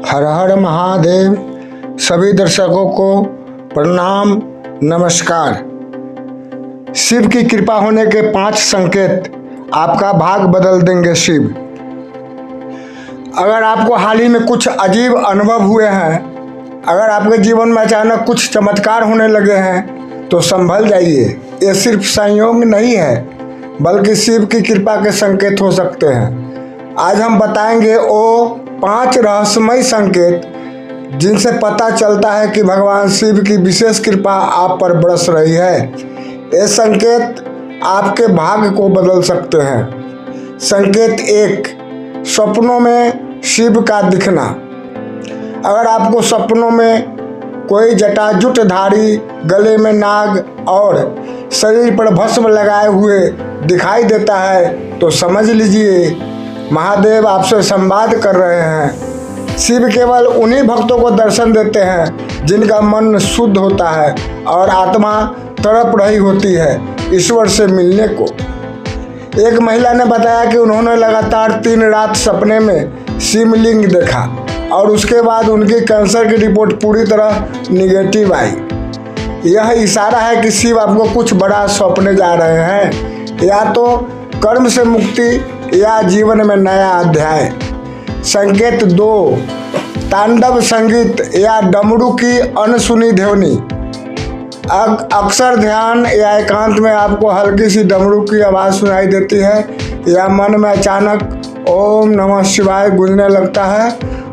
हर हर महादेव। सभी दर्शकों को प्रणाम, नमस्कार। शिव की कृपा होने के 5 संकेत आपका भाग बदल देंगे। शिव, अगर आपको हाल ही में कुछ अजीब अनुभव हुए हैं, अगर आपके जीवन में अचानक कुछ चमत्कार होने लगे हैं, तो संभल जाइए। ये सिर्फ संयोग नहीं है, बल्कि शिव की कृपा के संकेत हो सकते हैं। आज हम बताएंगे वो 5 रहस्यमय संकेत जिनसे पता चलता है कि भगवान शिव की विशेष कृपा आप पर बरस रही है। ये संकेत आपके भाग्य को बदल सकते हैं। संकेत 1, सपनों में शिव का दिखना। अगर आपको सपनों में कोई जटाजुटधारी, गले में नाग और शरीर पर भस्म लगाए हुए दिखाई देता है, तो समझ लीजिए महादेव आपसे संवाद कर रहे हैं। शिव केवल उन्हीं भक्तों को दर्शन देते हैं जिनका मन शुद्ध होता है और आत्मा तड़प रही होती है ईश्वर से मिलने को। एक महिला ने बताया कि उन्होंने लगातार 3 रात सपने में शिवलिंग देखा और उसके बाद उनकी कैंसर की रिपोर्ट पूरी तरह निगेटिव आई। यह इशारा है कि शिव आपको कुछ बड़ा सौंपने जा रहे हैं, या तो कर्म से मुक्ति या जीवन में नया अध्याय। संकेत 2, तांडव संगीत या डमरू की अनसुनी ध्वनि। अक्सर ध्यान या एकांत में आपको हल्की सी डमरू की आवाज़ सुनाई देती है या मन में अचानक ओम नमः शिवाय गूंजने लगता है,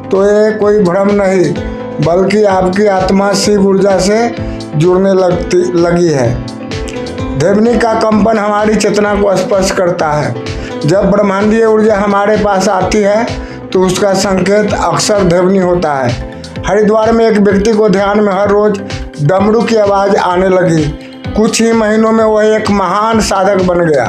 तो ये कोई भ्रम नहीं, बल्कि आपकी आत्मा शिव ऊर्जा से जुड़ने लगी है। ध्वनि का कंपन हमारी चेतना को स्पर्श करता है। जब ब्रह्मांडीय ऊर्जा हमारे पास आती है तो उसका संकेत अक्सर ध्वनि होता है। हरिद्वार में एक व्यक्ति को ध्यान में हर रोज डमरू की आवाज़ आने लगी। कुछ ही महीनों में वह एक महान साधक बन गया।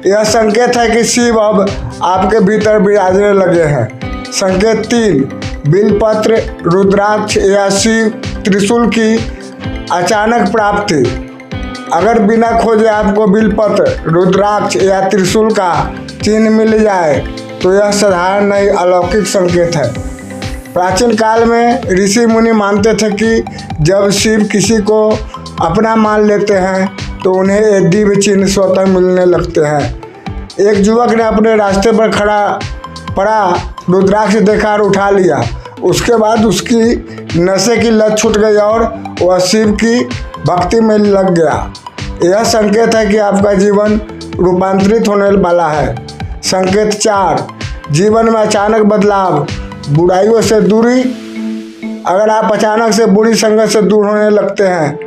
यह संकेत है कि शिव अब आपके भीतर विराजने लगे हैं। संकेत 3, बिलपत्र, रुद्राक्ष या शिव त्रिशूल की अचानक प्राप्ति। अगर बिना खोजे आपको बिलपत्र, रुद्राक्ष या त्रिशूल का चिन्ह मिल जाए, तो यह साधारण नहीं, अलौकिक संकेत है। प्राचीन काल में ऋषि मुनि मानते थे कि जब शिव किसी को अपना मान लेते हैं तो उन्हें ये दिव्य चिन्ह स्वतः मिलने लगते हैं। एक युवक ने अपने रास्ते पर खड़ा पड़ा रुद्राक्ष देखा और उठा लिया। उसके बाद उसकी नशे की लत छूट गई और वह शिव की भक्ति में लग गया। यह संकेत है कि आपका जीवन रूपांतरित होने वाला है। संकेत 4, जीवन में अचानक बदलाव, बुराइयों से दूरी। अगर आप अचानक से बुरी संगत से दूर होने लगते हैं,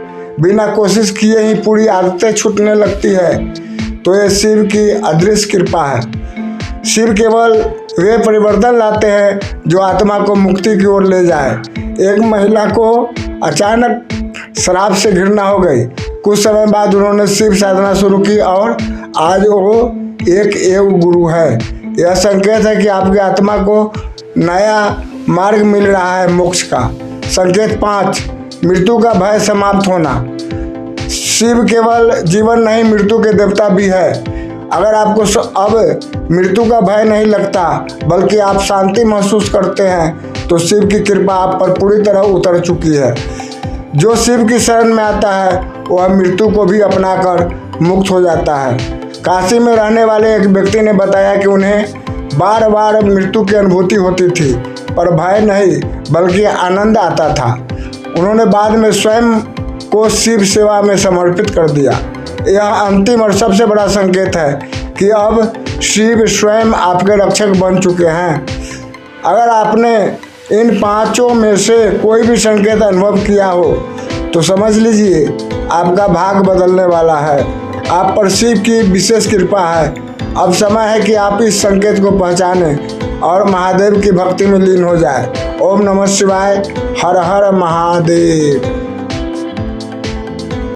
बिना कोशिश किए ही पूरी आदतें छूटने लगती है, तो ये शिव की अदृश्य कृपा है। शिव केवल वे परिवर्तन लाते हैं जो आत्मा को मुक्ति की ओर ले जाए। एक महिला को अचानक शराब से घृणा हो गई। कुछ समय बाद उन्होंने शिव साधना शुरू की और आज वो एक योग गुरु है। यह संकेत है कि आपकी आत्मा को नया मार्ग मिल रहा है, मोक्ष का। संकेत 5, मृत्यु का भय समाप्त होना। शिव केवल जीवन नहीं, मृत्यु के देवता भी है। अगर आपको अब मृत्यु का भय नहीं लगता, बल्कि आप शांति महसूस करते हैं, तो शिव की कृपा आप पर पूरी तरह उतर चुकी है। जो शिव की शरण में आता है वह मृत्यु को भी अपनाकर मुक्त हो जाता है। काशी में रहने वाले एक व्यक्ति ने बताया कि उन्हें बार बार मृत्यु की अनुभूति होती थी, पर भय नहीं बल्कि आनंद आता था। उन्होंने बाद में स्वयं को शिव सेवा में समर्पित कर दिया। यह अंतिम और सबसे बड़ा संकेत है कि अब शिव स्वयं आपके रक्षक बन चुके हैं। अगर आपने इन 5 में से कोई भी संकेत अनुभव किया हो, तो समझ लीजिए आपका भाग्य बदलने वाला है। आप पर शिव की विशेष कृपा है। अब समय है कि आप इस संकेत को पहचानें और महादेव की भक्ति में लीन हो जाए। ओम नमः शिवाय। हर हर महादेव।